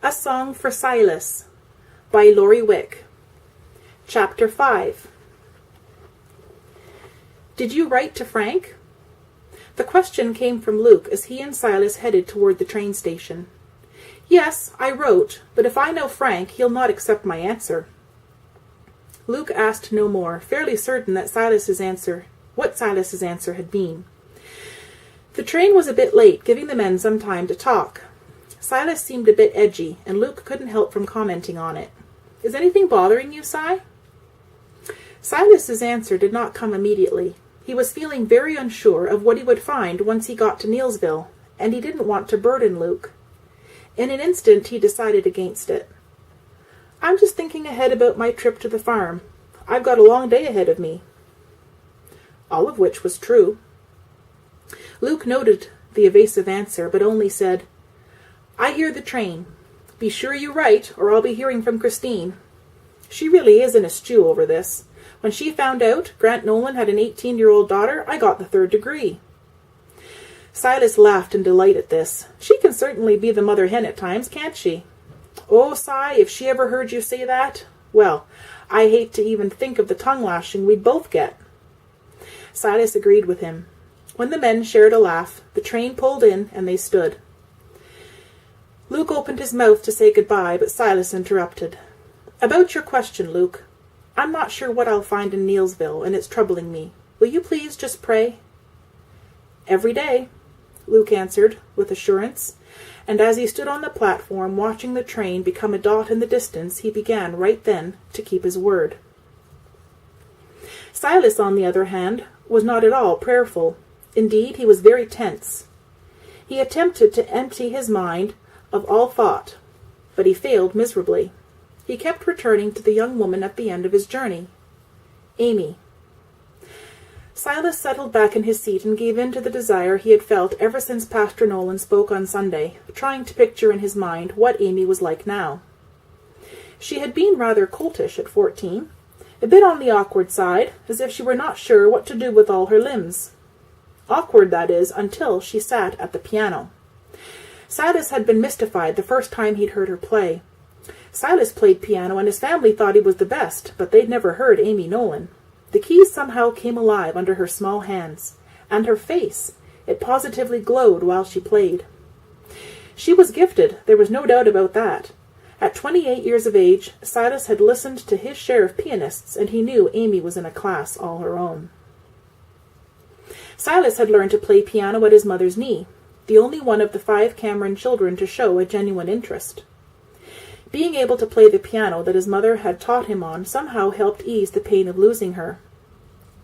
A Song for Silas by Lori Wick. Chapter 5. Did you write to Frank? The question came from Luke as he and Silas headed toward the train station. Yes, I wrote, but if I know Frank, he'll not accept my answer. Luke asked no more, fairly certain that what Silas's answer had been. The train was a bit late, giving the men some time to talk. Silas seemed a bit edgy, and Luke couldn't help from commenting on it. Is anything bothering you, Si? Silas's answer did not come immediately. He was feeling very unsure of what he would find once he got to Neilsville, and he didn't want to burden Luke. In an instant he decided against it. I'm just thinking ahead about my trip to the farm. I've got a long day ahead of me. All of which was true. Luke noted the evasive answer, but only said, I hear the train. Be sure you write, or I'll be hearing from Christine. She really is in a stew over this. When she found out Grant Nolan had an 18-year-old daughter, I got the 3rd degree. Silas laughed in delight at this. She can certainly be the mother hen at times, can't she? Oh, Si, if she ever heard you say that, well, I hate to even think of the tongue-lashing we'd both get. Silas agreed with him. When the men shared a laugh, the train pulled in and they stood. Luke opened his mouth to say goodbye, but Silas interrupted. About your question, Luke. I'm not sure what I'll find in Neilsville, and it's troubling me. Will you please just pray? Every day, Luke answered with assurance, and as he stood on the platform watching the train become a dot in the distance, he began right then to keep his word. Silas, on the other hand, was not at all prayerful. Indeed, he was very tense. He attempted to empty his mind of all thought, but he failed miserably. He kept returning to the young woman at the end of his journey. Amy. Silas settled back in his seat and gave in to the desire he had felt ever since Pastor Nolan spoke on Sunday, trying to picture in his mind what Amy was like now. She had been rather coltish at 14, a bit on the awkward side, as if she were not sure what to do with all her limbs. Awkward, that is, until she sat at the piano. Silas had been mystified the first time he'd heard her play. Silas played piano, and his family thought he was the best, but they'd never heard Amy Nolan. The keys somehow came alive under her small hands, and her face, it positively glowed while she played. She was gifted, there was no doubt about that. At 28 years of age, Silas had listened to his share of pianists, and he knew Amy was in a class all her own. Silas had learned to play piano at his mother's knee, the only one of the 5 Cameron children to show a genuine interest. Being able to play the piano that his mother had taught him on somehow helped ease the pain of losing her.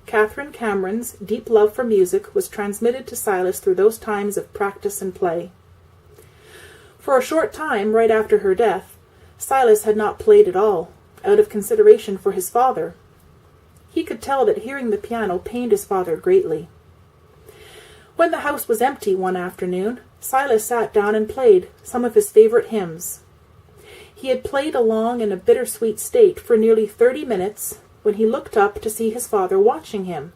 Catherine Cameron's deep love for music was transmitted to Silas through those times of practice and play. For a short time, right after her death, Silas had not played at all, out of consideration for his father. He could tell that hearing the piano pained his father greatly. When the house was empty one afternoon, Silas sat down and played some of his favorite hymns. He had played along in a bittersweet state for nearly 30 minutes when he looked up to see his father watching him.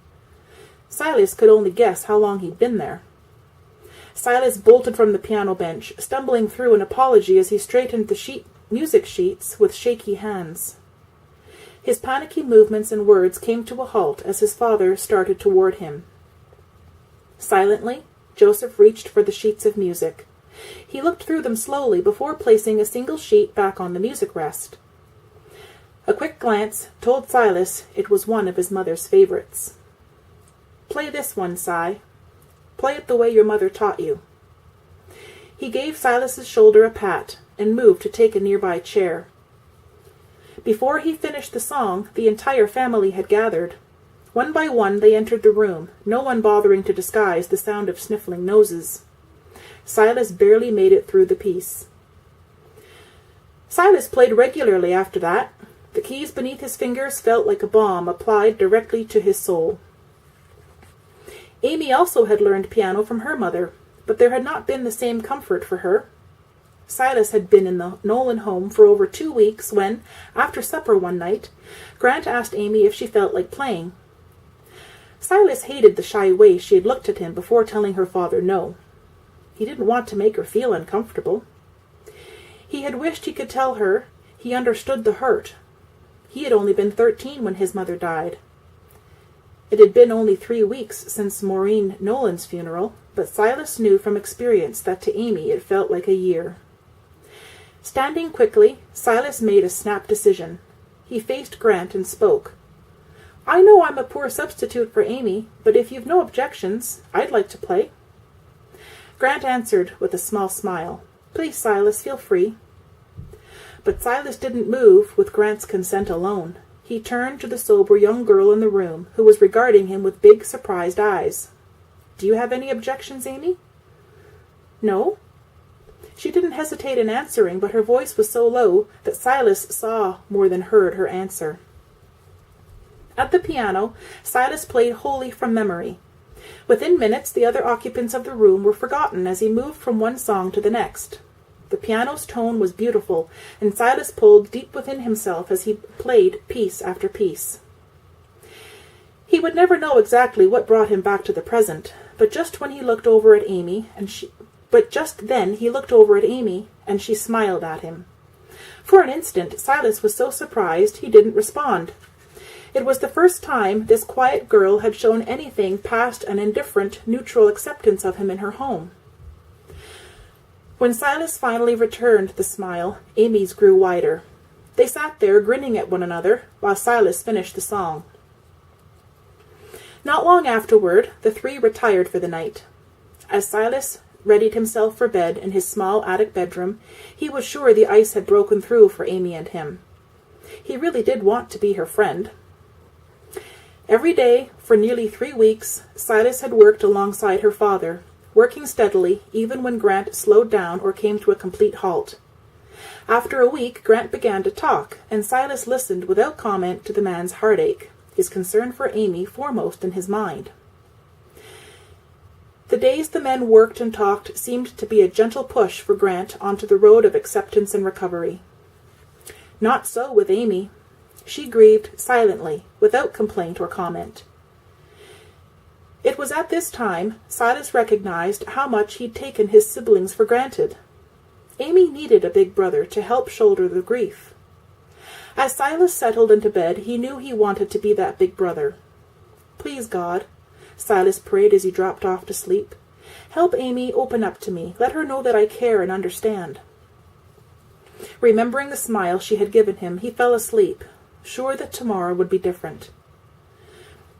Silas could only guess how long he'd been there. Silas bolted from the piano bench, stumbling through an apology as he straightened the music sheets with shaky hands. His panicky movements and words came to a halt as his father started toward him. Silently, Joseph reached for the sheets of music. He looked through them slowly before placing a single sheet back on the music rest. A quick glance told Silas it was one of his mother's favorites. Play this one, Si. Play it the way your mother taught you. He gave Silas's shoulder a pat and moved to take a nearby chair. Before he finished the song, the entire family had gathered. One by one they entered the room, no one bothering to disguise the sound of sniffling noses. Silas barely made it through the piece. Silas played regularly after that. The keys beneath his fingers felt like a balm applied directly to his soul. Amy also had learned piano from her mother, but there had not been the same comfort for her. Silas had been in the Nolan home for over 2 weeks when, after supper one night, Grant asked Amy if she felt like playing. Silas hated the shy way she had looked at him before telling her father no. He didn't want to make her feel uncomfortable. He had wished he could tell her he understood the hurt. He had only been 13 when his mother died. It had been only 3 weeks since Maureen Nolan's funeral, but Silas knew from experience that to Amy it felt like a year. Standing quickly, Silas made a snap decision. He faced Grant and spoke. "I know I'm a poor substitute for Amy, but if you've no objections, I'd like to play." Grant answered with a small smile. "Please, Silas, feel free." But Silas didn't move with Grant's consent alone. He turned to the sober young girl in the room, who was regarding him with big, surprised eyes. "Do you have any objections, Amy?" "No." She didn't hesitate in answering, but her voice was so low that Silas saw more than heard her answer. At the piano, Silas played wholly from memory. Within minutes, the other occupants of the room were forgotten as he moved from one song to the next. The piano's tone was beautiful, and Silas pulled deep within himself as he played piece after piece. He would never know exactly what brought him back to the present, but just then he looked over at Amy, and she smiled at him. For an instant, Silas was so surprised he didn't respond. It was the first time this quiet girl had shown anything past an indifferent, neutral acceptance of him in her home. When Silas finally returned the smile, Amy's grew wider. They sat there grinning at one another while Silas finished the song. Not long afterward, the three retired for the night. As Silas readied himself for bed in his small attic bedroom, he was sure the ice had broken through for Amy and him. He really did want to be her friend. Every day, for nearly 3 weeks, Silas had worked alongside her father, working steadily even when Grant slowed down or came to a complete halt. After a week, Grant began to talk, and Silas listened without comment to the man's heartache, his concern for Amy foremost in his mind. The days the men worked and talked seemed to be a gentle push for Grant onto the road of acceptance and recovery. Not so with Amy. She grieved silently, without complaint or comment. It was at this time Silas recognized how much he'd taken his siblings for granted. Amy needed a big brother to help shoulder the grief. As Silas settled into bed, he knew he wanted to be that big brother. "Please, God," Silas prayed as he dropped off to sleep, "help Amy open up to me. Let her know that I care and understand." Remembering the smile she had given him, he fell asleep, sure that tomorrow would be different.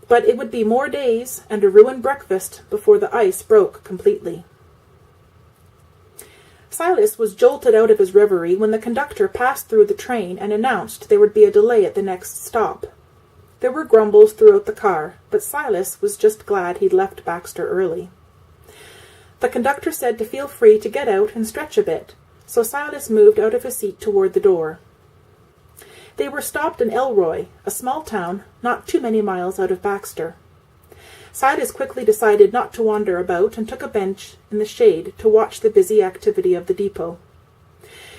But it would be more days and a ruined breakfast before the ice broke completely. Silas was jolted out of his reverie when the conductor passed through the train and announced there would be a delay at the next stop. There were grumbles throughout the car, but Silas was just glad he'd left Baxter early. The conductor said to feel free to get out and stretch a bit, so Silas moved out of his seat toward the door. They were stopped in Elroy, a small town not too many miles out of Baxter. Silas quickly decided not to wander about and took a bench in the shade to watch the busy activity of the depot.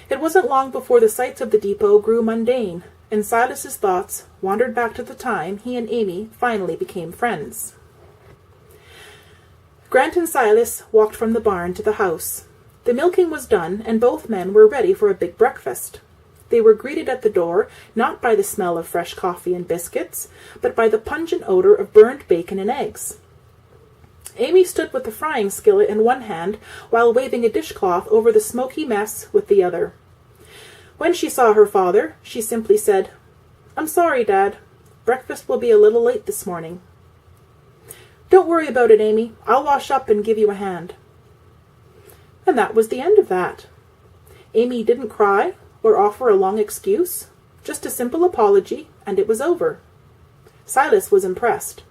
It wasn't long before the sights of the depot grew mundane, and Silas's thoughts wandered back to the time he and Amy finally became friends. Grant and Silas walked from the barn to the house. The milking was done, and both men were ready for a big breakfast. They were greeted at the door not by the smell of fresh coffee and biscuits, but by the pungent odor of burned bacon and eggs. Amy stood with the frying skillet in one hand while waving a dishcloth over the smoky mess with the other. When she saw her father, she simply said, "I'm sorry, Dad. Breakfast will be a little late this morning." "Don't worry about it, Amy. I'll wash up and give you a hand." And that was the end of that. Amy didn't cry or offer a long excuse, just a simple apology, and it was over. Silas was impressed.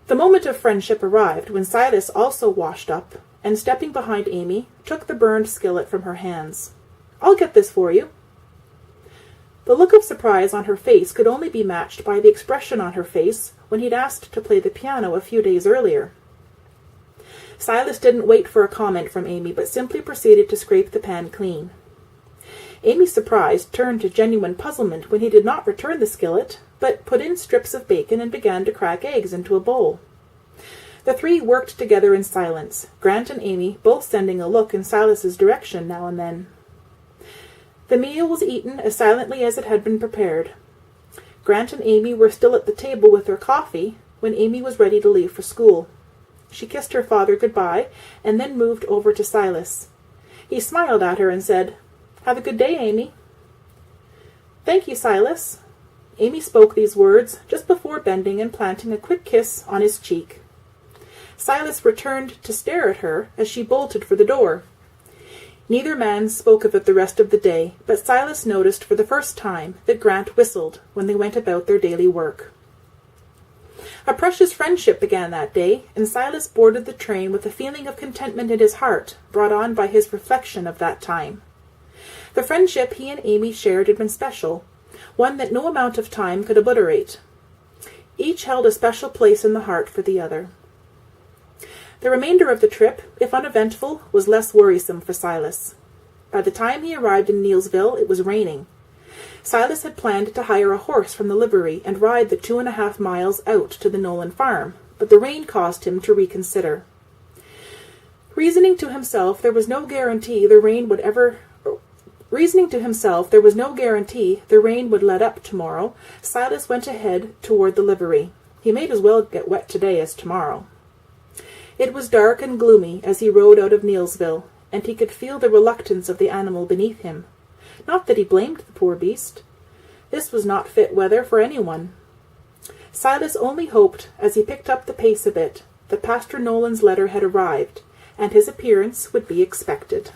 The moment of friendship arrived when Silas also washed up and, stepping behind Amy, took the burned skillet from her hands. "I'll get this for you." The look of surprise on her face could only be matched by the expression on her face when he'd asked to play the piano a few days earlier. Silas didn't wait for a comment from Amy, but simply proceeded to scrape the pan clean. Amy's surprise turned to genuine puzzlement when he did not return the skillet, but put in strips of bacon and began to crack eggs into a bowl. The three worked together in silence, Grant and Amy both sending a look in Silas's direction now and then. The meal was eaten as silently as it had been prepared. Grant and Amy were still at the table with their coffee when Amy was ready to leave for school. She kissed her father good-bye and then moved over to Silas. He smiled at her and said, "Have a good day, Amy." "Thank you, Silas." Amy spoke these words just before bending and planting a quick kiss on his cheek. Silas returned to stare at her as she bolted for the door. Neither man spoke of it the rest of the day, but Silas noticed for the first time that Grant whistled when they went about their daily work. A precious friendship began that day, and Silas boarded the train with a feeling of contentment in his heart, brought on by his reflection of that time. The friendship he and Amy shared had been special, one that no amount of time could obliterate. Each held a special place in the heart for the other. The remainder of the trip, if uneventful, was less worrisome for Silas. By the time he arrived in Neilsville, it was raining. Silas had planned to hire a horse from the livery and ride the 2.5 miles out to the Nolan farm, but the rain caused him to reconsider. Reasoning to himself there was no guarantee the rain would let up tomorrow, Silas went ahead toward the livery. He might as well get wet today as tomorrow. It was dark and gloomy as he rode out of Neilsville, and he could feel the reluctance of the animal beneath him. Not that he blamed the poor beast. This was not fit weather for anyone. Silas only hoped, as he picked up the pace a bit, that Pastor Nolan's letter had arrived, and his appearance would be expected.